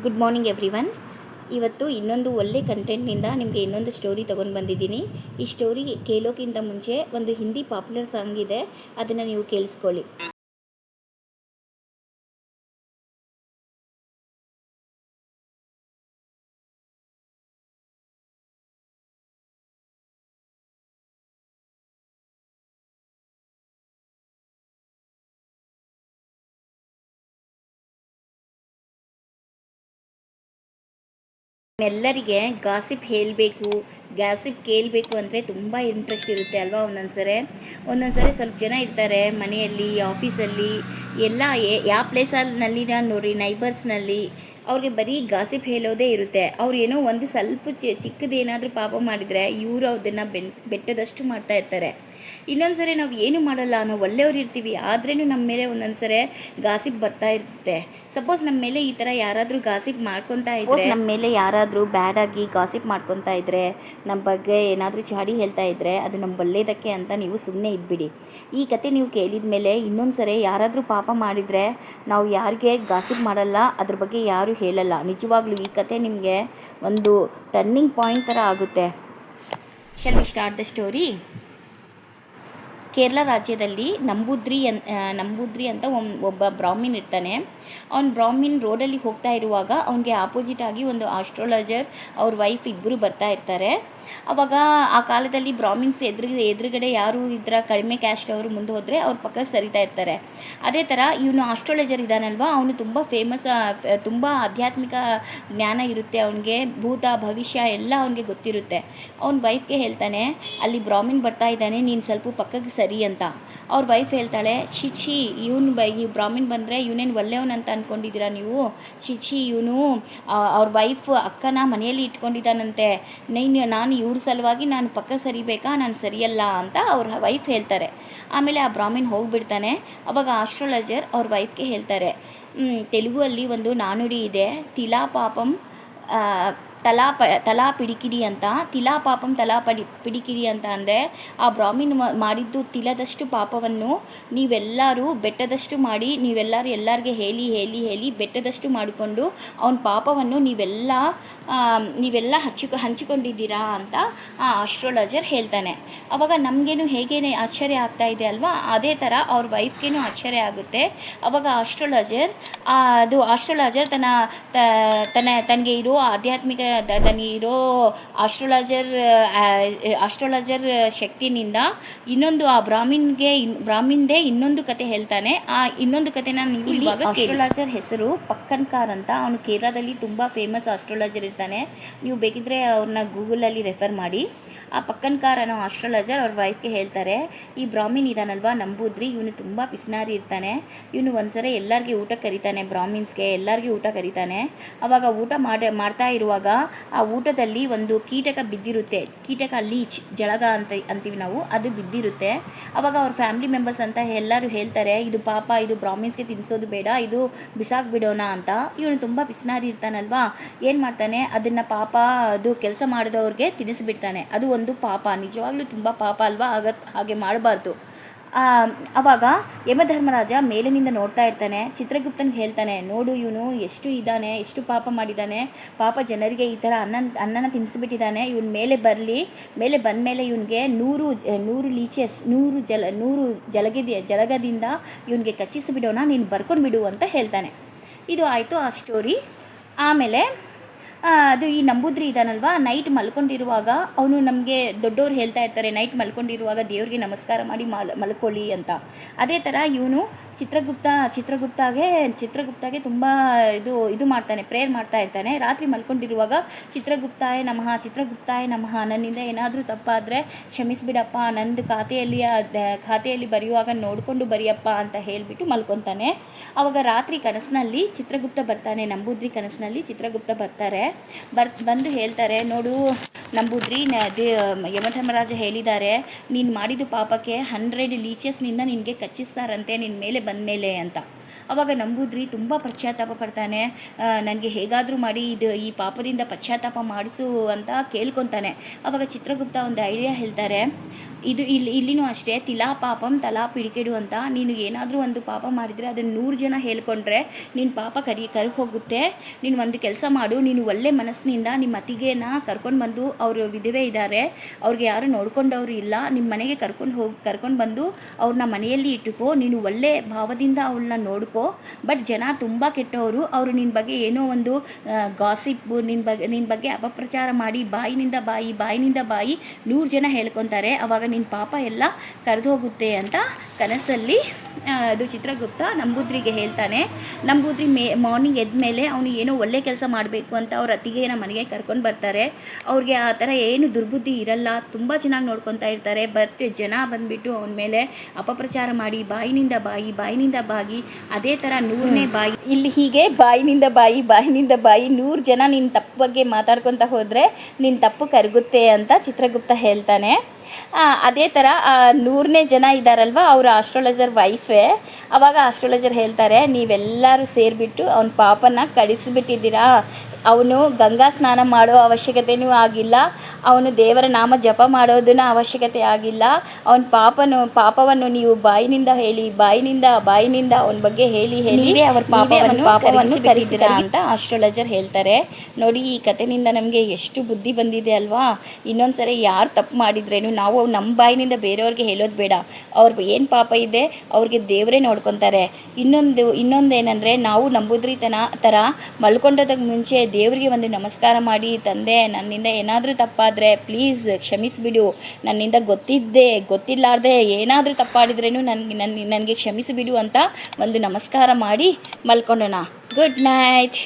Good morning everyone. ಇವತ್ತು ಇನ್ನೊಂದು ಒಳ್ಳೆ ಕಂಟೆಂಟ್ನಿಂದ ನಿಮಗೆ ಇನ್ನೊಂದು ಸ್ಟೋರಿ ತೊಗೊಂಡು ಬಂದಿದ್ದೀನಿ. ಈ ಸ್ಟೋರಿ ಕೇಳೋಕ್ಕಿಂತ ಮುಂಚೆ ಒಂದು ಹಿಂದಿ ಪಾಪ್ಯುಲರ್ ಸಾಂಗ್ ಇದೆ, ಅದನ್ನು ನೀವು ಕೇಳಿಸ್ಕೊಳ್ಳಿ. ಎಲ್ಲರಿಗೆ ಗಾಸಿಪ್ ಹೇಳಬೇಕು, ಗ್ಯಾಸಿಪ್ ಕೇಳಬೇಕು ಅಂದರೆ ತುಂಬ ಇಂಟ್ರೆಸ್ಟ್ ಇರುತ್ತೆ ಅಲ್ವಾ. ಒಂದೊಂದು ಸರಿ ಸ್ವಲ್ಪ ಜನ ಇರ್ತಾರೆ ಮನೆಯಲ್ಲಿ, ಆಫೀಸಲ್ಲಿ ಎಲ್ಲ ಯಾವ ಪ್ಲೇಸಲ್ಲಿ ನೋಡಿರಿ, ನೈಬರ್ಸ್ನಲ್ಲಿ ಅವ್ರಿಗೆ ಬರೀ ಗಾಸಿಪ್ ಹೇಳೋದೇ ಇರುತ್ತೆ. ಅವ್ರು ಏನೋ ಒಂದು ಸ್ವಲ್ಪ ಚಿಕ್ಕದೇನಾದರೂ ಪಾಪ ಮಾಡಿದರೆ ಇವರು ಅದನ್ನು ಬೆಟ್ಟದಷ್ಟು ಮಾಡ್ತಾ ಇರ್ತಾರೆ. ಇನ್ನೊಂದು ಸರಿ ನಾವು ಏನು ಮಾಡಲ್ಲ, ನಾವು ಒಳ್ಳೆಯವ್ರು ಇರ್ತೀವಿ, ಆದ್ರೂ ನಮ್ಮ ಮೇಲೆ ಒಂದೊಂದು ಸರಿ ಗಾಸಿಪ್ ಬರ್ತಾ ಇರ್ತದೆ. ಸಪೋಸ್ ನಮ್ಮ ಮೇಲೆ ಈ ಥರ ಯಾರಾದರೂ ಗಾಸಿಪ್ ಮಾಡ್ಕೊತಾ ಇದ್ರೆ, ನಮ್ಮ ಮೇಲೆ ಯಾರಾದರೂ ಬ್ಯಾಡಾಗಿ ಗಾಸಿಪ್ ಮಾಡ್ಕೊತಾ ಇದ್ದರೆ, ನಮ್ಮ ಬಗ್ಗೆ ಏನಾದರೂ ಚಾಡಿ ಹೇಳ್ತಾ ಇದ್ದರೆ, ಅದು ನಮ್ಮ ಒಳ್ಳೆಯದಕ್ಕೆ ಅಂತ ನೀವು ಸುಮ್ಮನೆ ಇದ್ಬಿಡಿ. ಈ ಕತೆ ನೀವು ಕೇಳಿದ ಮೇಲೆ ಇನ್ನೊಂದು ಸರಿ ಯಾರಾದರೂ ಪಾಪ ಮಾಡಿದರೆ ನಾವು ಯಾರಿಗೆ ಗಾಸಿಪ್ ಮಾಡಲ್ಲ, ಅದ್ರ ಬಗ್ಗೆ ಯಾರು ಹೇಳಲ್ಲ. ನಿಜವಾಗ್ಲೂ ಈ ಕತೆ ನಿಮಗೆ ಒಂದು ಟರ್ನಿಂಗ್ ಪಾಯಿಂಟ್ ಥರ ಆಗುತ್ತೆ. Shall we start the story. Kerala ರಾಜ್ಯದಲ್ಲಿ ನಂಬೂದ್ರಿ ಅಂತ ಒಬ್ಬ ಬ್ರಾಹ್ಮಿನ್ ಇರ್ತಾನೆ. ಬ್ರಾಹ್ಮಿನ್ ರೋಡಲ್ಲಿ ಹೋಗ್ತಾ ಇರುವಾಗ ಅವನಿಗೆ ಆಪೋಸಿಟ್ ಆಗಿ ಒಂದು ಆಸ್ಟ್ರಾಲಜರ್ ಅವ್ರ ವೈಫ್ ಇಬ್ಬರು ಬರ್ತಾ ಇರ್ತಾರೆ. ಅವಾಗ ಆ ಕಾಲದಲ್ಲಿ ಬ್ರಾಹ್ಮಿನ್ಸ್ ಎದುರುಗಡೆ ಯಾರು ಇದ್ರ ಕಡಿಮೆ ಕ್ಯಾಸ್ಟ್ ಅವರು ಮುಂದೆ ಹೋದರೆ ಅವ್ರ ಪಕ್ಕಕ್ಕೆ ಸರಿತಾ ಇರ್ತಾರೆ. ಅದೇ ಥರ ಇವನು ಆಸ್ಟ್ರಾಲಜರ್ ಇದ್ದಾನಲ್ವ, ಅವನು ತುಂಬ ಫೇಮಸ್, ತುಂಬ ಆಧ್ಯಾತ್ಮಿಕ ಜ್ಞಾನ ಇರುತ್ತೆ ಅವನಿಗೆ, ಭೂತ ಭವಿಷ್ಯ ಎಲ್ಲ ಅವನಿಗೆ ಗೊತ್ತಿರುತ್ತೆ. ಅವನ ವೈಫ್ಗೆ ಹೇಳ್ತಾನೆ, ಅಲ್ಲಿ ಬ್ರಾಹ್ಮಿನ್ ಬರ್ತಾ ಇದ್ದಾನೆ, ನೀನು ಸ್ವಲ್ಪ ಪಕ್ಕಕ್ಕೆ ಸರಿ ಅಂತ. ಅವ್ರ ವೈಫ್ ಹೇಳ್ತಾಳೆ, ಚಿಚಿ ಈ ಬ್ರಾಹ್ಮಿನ್ ಬಂದರೆ ಇವನೇನು ಒಳ್ಳೆಯವನಂತ ಅಂದ್ಕೊಂಡಿದ್ದೀರಾ ನೀವು? ಚಿಚಿ ಇವನು ಅವ್ರ ವೈಫ್ ಅಕ್ಕನ ಮನೆಯಲ್ಲಿ ಇಟ್ಕೊಂಡಿದ್ದಾನಂತೆ, ನಾನು ಇವ್ರ ಸಲುವಾಗಿ ನಾನು ಪಕ್ಕ ಸರಿಬೇಕಾ, ನಾನು ಸರಿಯಲ್ಲ ಅಂತ ಅವ್ರ ವೈಫ್ ಹೇಳ್ತಾರೆ. ಆಮೇಲೆ ಆ ಬ್ರಾಹ್ಮಿನ್ ಹೋಗಿಬಿಡ್ತಾನೆ. ಅವಾಗ ಆಸ್ಟ್ರಾಲಜರ್ ಅವ್ರ ವೈಫ್ಗೆ ಹೇಳ್ತಾರೆ, ತೆಲುಗಲ್ಲಿ ಒಂದು ನಾನುಡಿ ಇದೆ, ತಿಲಾ ಪಾಪಂ ತಲಾ ಪಿಡಿಕಿಡಿ ಅಂತ. ತಿಲಾ ಪಾಪಂ ಪಿಡಿಕಿಡಿ ಅಂತ ಅಂದರೆ ಆ ಬ್ರಾಹ್ಮಿನ್ ಮಾಡಿದ್ದು ತಿಲದಷ್ಟು ಪಾಪವನ್ನು ನೀವೆಲ್ಲರೂ ಬೆಟ್ಟದಷ್ಟು ಮಾಡಿ, ಎಲ್ಲರಿಗೆ ಹೇಳಿ ಬೆಟ್ಟದಷ್ಟು ಮಾಡಿಕೊಂಡು ಅವನ ಪಾಪವನ್ನು ನೀವೆಲ್ಲ ಹಂಚಿಕೊಂಡಿದ್ದೀರಾ ಅಂತ ಆ ಆಸ್ಟ್ರಾಲಜರ್ ಹೇಳ್ತಾನೆ. ಅವಾಗ ನಮಗೇನು ಹೇಗೇನೆ ಆಶ್ಚರ್ಯ ಆಗ್ತಾ ಇದೆ ಅಲ್ವಾ, ಅದೇ ಥರ ಅವ್ರ ವೈಫ್ಗೇನು ಆಶ್ಚರ್ಯ ಆಗುತ್ತೆ. ಅವಾಗ ಆಸ್ಟ್ರಾಲಜರ್ ತನಗೆ ಇರೋ ಆಧ್ಯಾತ್ಮಿಕ ಇರೋ ಆಸ್ಟ್ರಾಲಜರ್ ಶಕ್ತಿನಿಂದ ಇನ್ನೊಂದು ಆ ಬ್ರಾಹ್ಮಿನ್ದೇ ಇನ್ನೊಂದು ಕತೆ ಹೇಳ್ತಾನೆ. ಆ ಇನ್ನೊಂದು ಕತೆನ ನೀವು ಇವಾಗ ಆಸ್ಟ್ರಾಲಜರ್ ಹೆಸರು ಪಕ್ಕನ್ಕಾರ್ ಅಂತ. ಅವನು ಕೇರಳದಲ್ಲಿ ತುಂಬ ಫೇಮಸ್ ಆಸ್ಟ್ರಾಲಜರ್ ಇರ್ತಾನೆ. ನೀವು ಬೇಕಿದ್ರೆ ಅವ್ರನ್ನ ಗೂಗಲಲ್ಲಿ ರೆಫರ್ ಮಾಡಿ. ಆ ಪಕ್ಕನ್ಕಾರ್ ಅನ್ನೋ ಆಸ್ಟ್ರಾಲಜರ್ ಅವ್ರ ವೈಫ್ಗೆ ಹೇಳ್ತಾರೆ, ಈ ಬ್ರಾಹ್ಮಿನ್ ಇದಾನಲ್ವಾ ನಂಬೂದ್ರಿ, ಇವನು ತುಂಬ ಪಿಸ್ನಾರಿ ಇರ್ತಾನೆ. ಇವನು ಒಂದ್ಸರಿ ಎಲ್ಲರಿಗೆ ಊಟ ಕರೀತಾನೆ, ಬ್ರಾಹ್ಮಿನ್ಸ್ಗೆ ಎಲ್ಲರಿಗೂ ಊಟ ಕರೀತಾನೆ. ಅವಾಗ ಊಟ ಮಾಡ್ತಾ ಇರುವಾಗ ಆ ಊಟದಲ್ಲಿ ಒಂದು ಕೀಟಕ ಬಿದ್ದಿರುತ್ತೆ. ಕೀಟಕ ಲೀಚ್, ಜಳಗ ಅಂತೀವಿ ನಾವು, ಅದು ಬಿದ್ದಿರುತ್ತೆ. ಅವಾಗ ಅವ್ರ ಫ್ಯಾಮಿಲಿ ಮೆಂಬರ್ಸ್ ಅಂತ ಎಲ್ಲರೂ ಹೇಳ್ತಾರೆ, ಇದು ಪಾಪ, ಇದು ಬ್ರಾಹ್ಮಿನ್ಸ್ಗೆ ತಿನ್ನಿಸೋದು ಬೇಡ, ಇದು ಬಿಸಾಕ್ಬಿಡೋಣ ಅಂತ. ಇವನು ತುಂಬ ಪಿಸ್ನಾರಿ ಇರ್ತಾನಲ್ವಾ, ಏನು ಮಾಡ್ತಾನೆ, ಅದನ್ನು ಪಾಪ ಅದು ಕೆಲಸ ಮಾಡಿದವ್ರಿಗೆ ತಿನ್ನಿಸ್ಬಿಡ್ತಾನೆ. ಅದು ಒಂದು ಪಾಪ, ನಿಜವಾಗ್ಲೂ ತುಂಬ ಪಾಪ ಅಲ್ವಾ, ಹಾಗೆ ಮಾಡಬಾರ್ದು. ಆವಾಗ ಯಮಧರ್ಮರಾಜ ಮೇಲಿನಿಂದ ನೋಡ್ತಾ ಇರ್ತಾನೆ. ಚಿತ್ರಗುಪ್ತನ್ಗೆ ಹೇಳ್ತಾನೆ, ನೋಡು ಇವನು ಎಷ್ಟು ಪಾಪ ಮಾಡಿದ್ದಾನೆ, ಪಾಪ ಜನರಿಗೆ ಈ ಥರ ಅನ್ನನ ತಿನ್ನಿಸ್ಬಿಟ್ಟಿದ್ದಾನೆ. ಇವನು ಮೇಲೆ ಬಂದ ಮೇಲೆ ಇವನಿಗೆ 100 ಲೀಚಸ್ 100 ಜಲಗದಿಂದ ಇವನಿಗೆ ಕಚ್ಚಿಸಿಬಿಡೋಣ, ನೀನು ಬರ್ಕೊಂಡು ಬಿಡು ಅಂತ ಹೇಳ್ತಾನೆ. ಇದು ಆಯಿತು ಆ ಸ್ಟೋರಿ. ಆಮೇಲೆ ಅದು ಈ ನಂಬೂದ್ರಿ ಇದ್ದಾನಲ್ವಾ, ನೈಟ್ ಮಲ್ಕೊಂಡಿರುವಾಗ ಅವನು, ನಮಗೆ ದೊಡ್ಡವ್ರು ಹೇಳ್ತಾ ಇರ್ತಾರೆ, ನೈಟ್ ಮಲ್ಕೊಂಡಿರುವಾಗ ದೇವ್ರಿಗೆ ನಮಸ್ಕಾರ ಮಾಡಿ ಮಲ್ಕೊಳ್ಳಿ ಅಂತ. ಅದೇ ಥರ ಇವನು ಚಿತ್ರಗುಪ್ತಾಗೆ ತುಂಬ ಇದು ಮಾಡ್ತಾನೆ, ಪ್ರೇಯರ್ ಮಾಡ್ತಾ ಇರ್ತಾನೆ. ರಾತ್ರಿ ಮಲ್ಕೊಂಡಿರುವಾಗ ಚಿತ್ರಗುಪ್ತಾಯ ನಮಃ, ನನ್ನಿಂದ ಏನಾದರೂ ತಪ್ಪಾದರೆ ಕ್ಷಮಿಸ್ಬಿಡಪ್ಪ, ನಂದು ಖಾತೆಯಲ್ಲಿ ಬರೆಯುವಾಗ ನೋಡಿಕೊಂಡು ಬರೆಯಪ್ಪ ಅಂತ ಹೇಳಿಬಿಟ್ಟು ಮಲ್ಕೊತಾನೆ. ಆವಾಗ ರಾತ್ರಿ ಕನಸಿನಲ್ಲಿ ಚಿತ್ರಗುಪ್ತ ಬರ್ತಾನೆ, ನಂಬೂದ್ರಿ ಕನಸಿನಲ್ಲಿ ಚಿತ್ರಗುಪ್ತ ಬರ್ತಾರೆ. ಬಂದು ಹೇಳ್ತಾರೆ, ನೋಡು ನಂಬೂದ್ರಿ, ಯಮಧರ್ಮರಾಜ ಹೇಳಿದ್ದಾರೆ, ನೀನು ಮಾಡಿದ ಪಾಪಕ್ಕೆ 100 ಲೀಚಸ್ನಿಂದ ನಿನಗೆ ಕಚ್ಚಿಸ್ತಾರಂತೆ ನಿನ್ನ ಮೇಲೆ ಬಂದ ಮೇಲೆ ಅಂತ. ಆವಾಗ ನಂಬೂದ್ರಿ ತುಂಬ ಪಶ್ಚಾತ್ತಾಪ ಪಡ್ತಾನೆ. ನನಗೆ ಹೇಗಾದರೂ ಮಾಡಿ ಈ ಪಾಪದಿಂದ ಪಶ್ಚಾತ್ತಾಪ ಮಾಡಿಸು ಅಂತ ಕೇಳ್ಕೊತಾನೆ. ಆವಾಗ ಚಿತ್ರಗುಪ್ತ ಒಂದು ಐಡಿಯಾ ಹೇಳ್ತಾರೆ, ಇಲ್ಲಿನೂ ಅಷ್ಟೇ, ತಿಲಾ ಪಾಪಂ ತಲಾ ಪಿಡಿಕೆಡು ಅಂತ. ನೀನು ಏನಾದರೂ ಒಂದು ಪಾಪ ಮಾಡಿದರೆ ಅದನ್ನು 100 ಜನ ಹೇಳ್ಕೊಂಡ್ರೆ ನಿನ್ನ ಪಾಪ ಹೋಗುತ್ತೆ. ನೀನು ಒಂದು ಕೆಲಸ ಮಾಡು, ನೀನು ಒಳ್ಳೆ ಮನಸ್ಸಿನಿಂದ ನಿಮ್ಮ ಅತ್ತಿಗೆನ ಕರ್ಕೊಂಡು ಬಂದು, ಅವರು ವಿಧವೆ ಇದ್ದಾರೆ, ಅವ್ರಿಗೆ ಯಾರು ನೋಡ್ಕೊಂಡವ್ರು ಇಲ್ಲ, ನಿಮ್ಮ ಮನೆಗೆ ಕರ್ಕೊಂಡು ಬಂದು ಅವ್ರನ್ನ ಮನೆಯಲ್ಲಿ ಇಟ್ಟುಕೋ. ನೀನು ಒಳ್ಳೆ ಭಾವದಿಂದ ಅವಳನ್ನ ನೋಡ್ಕೋ. ಬಟ್ ಜನ ತುಂಬ ಕೆಟ್ಟವರು, ಅವರು ನಿನ್ನ ಬಗ್ಗೆ ಏನೋ ಒಂದು ಗಾಸಿಪ್, ನಿನ್ನ ಬಗ್ಗೆ ಅಪಪ್ರಚಾರ ಮಾಡಿ ಬಾಯಿನಿಂದ ಬಾಯಿ 100 ಜನ ಹೇಳ್ಕೊತಾರೆ. ಆವಾಗ ನಿನ್ನ ಪಾಪ ಎಲ್ಲ ಹೋಗುತ್ತೆ ಅಂತ ಕನಸಲ್ಲಿ ಅದು ಚಿತ್ರಗುಪ್ತ ನಂಬೂದ್ರಿಗೆ ಹೇಳ್ತಾನೆ. ನಂಬೂದ್ರಿ ಮಾರ್ನಿಂಗ್ ಎದ್ಮೇಲೆ ಅವನು ಏನೋ ಒಳ್ಳೆ ಕೆಲಸ ಮಾಡಬೇಕು ಅಂತ ಅವ್ರ ಅತ್ತಿಗೆನ ಮನೆಗೆ ಕರ್ಕೊಂಡು ಬರ್ತಾರೆ. ಅವ್ರಿಗೆ ಆ ಥರ ಏನು ದುರ್ಬುದ್ಧಿ ಇರಲ್ಲ, ತುಂಬ ಚೆನ್ನಾಗಿ ನೋಡ್ಕೊತಾ ಇರ್ತಾರೆ. ಬಟ್ ಜನ ಬಂದುಬಿಟ್ಟು ಅವನ ಮೇಲೆ ಅಪಪ್ರಚಾರ ಮಾಡಿ ಬಾಯಿನಿಂದ ಬಾಯಿ ಅದೇ ಥರ 100ನೇ ಬಾಯಿ ಇಲ್ಲಿ ಹೀಗೆ ಬಾಯಿನಿಂದ ಬಾಯಿ 100 ಜನ ನಿನ್ನ ತಪ್ಪು ಬಗ್ಗೆ ಮಾತಾಡ್ಕೊತ ಹೋದರೆ ನಿನ್ನ ತಪ್ಪು ಕರಗುತ್ತೆ ಅಂತ ಚಿತ್ರಗುಪ್ತ ಹೇಳ್ತಾನೆ. ಅದೇ ಥರ 100ನೇ ಜನ ಇದ್ದಾರಲ್ವ, ಅವರು ಆಸ್ಟ್ರಾಲಜರ್ ವೈಫೇ. ಆವಾಗ ಆಸ್ಟ್ರಾಲಜರ್ ಹೇಳ್ತಾರೆ, ನೀವೆಲ್ಲರೂ ಸೇರಿಬಿಟ್ಟು ಅವನ ಪಾಪನ ಕಡಿಸಿಬಿಟ್ಟಿದ್ದೀರಾ. ಅವನು ಗಂಗಾ ಸ್ನಾನ ಮಾಡೋ ಅವಶ್ಯಕತೆಯೂ ಆಗಿಲ್ಲ, ಅವನು ದೇವರ ನಾಮ ಜಪ ಮಾಡೋದನ್ನ ಅವಶ್ಯಕತೆ ಆಗಿಲ್ಲ. ಅವನ ಪಾಪವನ್ನು ನೀವು ಬಾಯಿನಿಂದ ಅವನ ಬಗ್ಗೆ ಹೇಳಿ ಅವ್ರ ಪಾಪವನ್ನು ಕರೆಸಿದ್ದೀರಾ ಅಂತ ಆಸ್ಟ್ರಾಲಜರ್ ಹೇಳ್ತಾರೆ. ನೋಡಿ, ಈ ಕಥೆನಿಂದ ನಮಗೆ ಎಷ್ಟು ಬುದ್ಧಿ ಬಂದಿದೆ ಅಲ್ವಾ. ಇನ್ನೊಂದು ಸರಿ ಯಾರು ತಪ್ಪು ಮಾಡಿದ್ರೇನು ನಾವು ನಮ್ಮ ಬಾಯಿನಿಂದ ಬೇರೆಯವ್ರಿಗೆ ಹೇಳೋದು ಬೇಡ. ಅವ್ರಿಗೆ ಏನು ಪಾಪ ಇದೆ ಅವ್ರಿಗೆ ದೇವರೇ ನೋಡ್ಕೊತಾರೆ. ಇನ್ನೊಂದೇನೆಂದರೆ, ನಾವು ನಂಬೂದ್ರಿ ಥರ ಮಲ್ಕೊಂಡೋದಕ್ಕೆ ಮುಂಚೆ ದೇವರಿಗೆ ಒಂದು ನಮಸ್ಕಾರ ಮಾಡಿ, ತಂದೆ ನನ್ನಿಂದ ಏನಾದರೂ ತಪ್ಪಾದರೆ ಪ್ಲೀಸ್ ಕ್ಷಮಿಸಿಬಿಡು, ನನ್ನಿಂದ ಗೊತ್ತಿಲ್ಲಾರ್ದೆ ಏನಾದರೂ ತಪ್ಪಾಡಿದ್ರೇನು ನನಗೆ ಕ್ಷಮಿಸಿಬಿಡು ಅಂತ ಒಂದು ನಮಸ್ಕಾರ ಮಾಡಿ ಮಲ್ಕೊಳ್ಳೋಣ. Good night.